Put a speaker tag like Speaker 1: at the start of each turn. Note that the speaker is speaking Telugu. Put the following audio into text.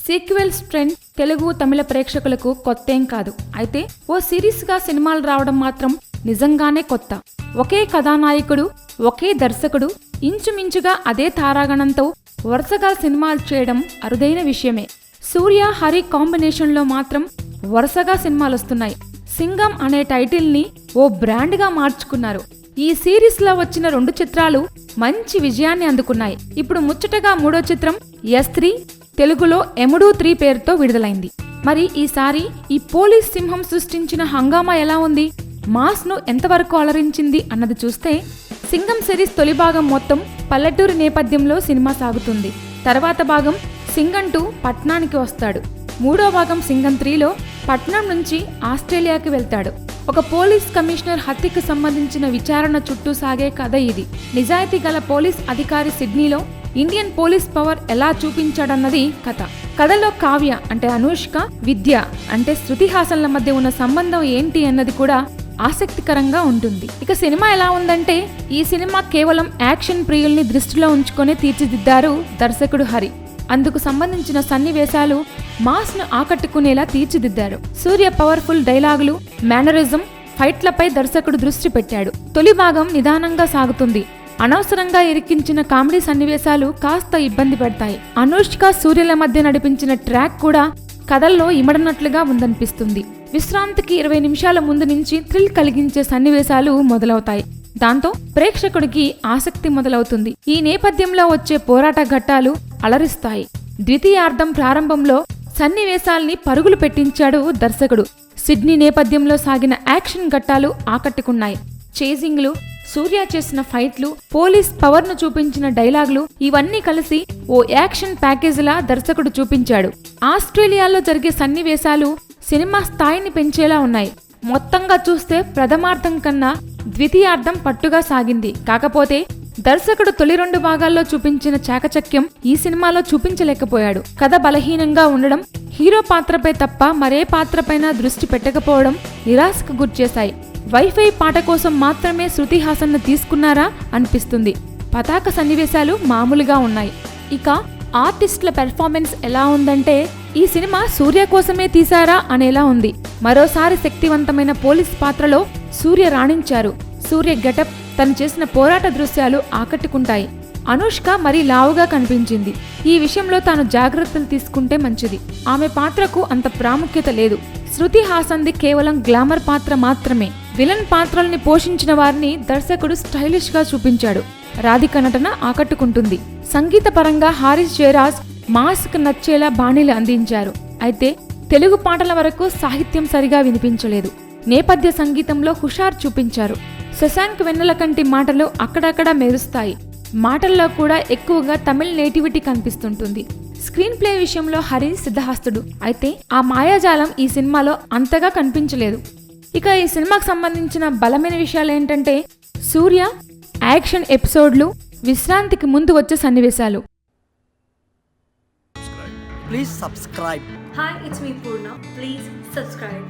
Speaker 1: సీక్వెల్స్ ట్రెండ్ తెలుగు తమిళ ప్రేక్షకులకు కొత్తేం కాదు. అయితే ఓ సిరీస్గా సినిమాలు రావడం మాత్రం నిజంగానే కొత్త. ఒకే కథానాయకుడు, ఒకే దర్శకుడు, ఇంచుమించుగా అదే తారాగణంతో వరుసగా సినిమాలు చేయడం అరుదైన విషయమే. సూర్య హరి కాంబినేషన్లో మాత్రం వరుసగా సినిమాలొస్తున్నాయి. సింగం అనే టైటిల్ని ఓ బ్రాండ్గా మార్చుకున్నారు. ఈ సిరీస్లో వచ్చిన 2 చిత్రాలు మంచి విజయాన్ని అందుకున్నాయి. ఇప్పుడు ముచ్చటగా 3వ చిత్రం S3 తెలుగులో ఎముడు 3 పేరుతో విడుదలైంది. మరి ఈసారి ఈ పోలీస్ సింహం సృష్టించిన హంగామా ఎలా ఉంది, మాస్ను ఎంతవరకు అలరించింది అన్నది చూస్తే, సింగం సిరీస్ తొలి భాగం మొత్తం పల్లెటూరు నేపథ్యంలో సినిమా సాగుతుంది. తర్వాత భాగం సింగం 2 పట్నానికి వస్తాడు. 3వ భాగం సింగం 3లో పట్నం నుంచి ఆస్ట్రేలియాకి వెళ్తాడు. ఒక పోలీస్ కమిషనర్ హత్యకు సంబంధించిన విచారణ చుట్టూ సాగే కథ ఇది. నిజాయితీ గల పోలీస్ అధికారి సిడ్నీలో ఇండియన్ పోలీస్ పవర్ ఎలా చూపించాడన్నది కథ. కథలో కావ్య అంటే అనుష్క, విద్య అంటే శృతి హాసన్ల మధ్య ఉన్న సంబంధం ఏంటి అన్నది కూడా ఆసక్తికరంగా ఉంటుంది. ఇక సినిమా ఎలా ఉందంటే, ఈ సినిమా కేవలం యాక్షన్ ప్రియుల్ని దృష్టిలో ఉంచుకొని తీర్చిదిద్దారు దర్శకుడు హరి. అందుకు సంబంధించిన సన్నివేశాలు మాస్ను ఆకట్టుకునేలా తీర్చిదిద్దారు. సూర్య పవర్ఫుల్ డైలాగులు, మేనరిజం, ఫైట్లపై దర్శకుడు దృష్టి పెట్టాడు. తొలి భాగం నిదానంగా సాగుతుంది. అనవసరంగా ఇరికించిన కామెడీ సన్నివేశాలు కాస్త ఇబ్బంది పెడతాయి. అనుష్క, సూర్యల మధ్య నడిపించిన ట్రాక్ కూడా కథల్లో ఇమడనట్లుగా ఉందనిపిస్తుంది. విశ్రాంతికి 20 నిమిషాల ముందు నుంచి థ్రిల్ కలిగించే సన్నివేశాలు మొదలవుతాయి. దాంతో ప్రేక్షకుడికి ఆసక్తి మొదలవుతుంది. ఈ నేపథ్యంలో వచ్చే పోరాట ఘట్టాలు అలరిస్తాయి. ద్వితీయార్థం ప్రారంభంలో సన్నివేశాల్ని పరుగులు పెట్టించాడు దర్శకుడు. సిడ్నీ నేపథ్యంలో సాగిన యాక్షన్ ఘట్టాలు ఆకట్టుకున్నాయి. చేజింగ్లు, సూర్య చేసిన ఫైట్లు, పోలీస్ పవర్ను చూపించిన డైలాగులు ఇవన్నీ కలిసి ఓ యాక్షన్ ప్యాకేజీలా దర్శకుడు చూపించాడు. ఆస్ట్రేలియాలో జరిగే సన్నివేశాలు సినిమా స్థాయిని పెంచేలా ఉన్నాయి. మొత్తంగా చూస్తే ప్రథమార్థం కన్నా ద్వితీయార్థం పట్టుగా సాగింది. కాకపోతే దర్శకుడు తొలి 2 భాగాల్లో చూపించిన చాకచక్యం ఈ సినిమాలో చూపించలేకపోయాడు. కథ బలహీనంగా ఉండడం, హీరో పాత్రపై తప్ప మరే పాత్రపైన దృష్టి పెట్టకపోవడం నిరాశకు గురిచేశాయి. వైఫై పాట కోసం మాత్రమే శృతి హాసన్ను తీసుకున్నారా అనిపిస్తుంది. పతాక సన్నివేశాలు మామూలుగా ఉన్నాయి. ఇక ఆర్టిస్టుల పెర్ఫార్మెన్స్ ఎలా ఉందంటే, ఈ సినిమా సూర్య కోసమే తీశారా అనేలా ఉంది. మరోసారి శక్తివంతమైన పోలీస్ పాత్రలో సూర్య రాణించారు. సూర్య గెటప్, తను చేసిన పోరాట దృశ్యాలు ఆకట్టుకుంటాయి. అనుష్క మరీ లావుగా కనిపించింది. ఈ విషయంలో తాను జాగ్రత్తలు తీసుకుంటే మంచిది. ఆమె పాత్రకు అంత ప్రాముఖ్యత లేదు. శృతి హాసన్ది కేవలం గ్లామర్ పాత్ర మాత్రమే. విలన్ పాత్రల్ని పోషించిన వారిని దర్శకుడు స్టైలిష్ గా చూపించాడు. రాధిక నటన ఆకట్టుకుంటుంది. సంగీత పరంగా హారిస్ జయరాజ్ మాస్కు నచ్చేలా బాణీలు అందించారు. అయితే తెలుగు పాటల వరకు సాహిత్యం సరిగా వినిపించలేదు. నేపథ్య సంగీతంలో హుషార్ చూపించారు. శశాంక్ వెన్నెలకంటి మాటలు అక్కడక్కడ మెరుస్తాయి. మాటల్లో కూడా ఎక్కువగా తమిళ నేటివిటీ కనిపిస్తుంటుంది. స్క్రీన్ ప్లే విషయంలో హరి సిద్ధహస్తుడు. అయితే ఆ మాయాజాలం ఈ సినిమాలో అంతగా కనిపించలేదు. ఇక ఈ సినిమాకు సంబంధించిన బలమైన విషయాలు ఏంటంటే, సూర్య యాక్షన్ ఎపిసోడ్లు, విశ్రాంతికి ముందు వచ్చే సన్నివేశాలు.
Speaker 2: Please subscribe.
Speaker 3: Hi, it's me Purna. Please subscribe.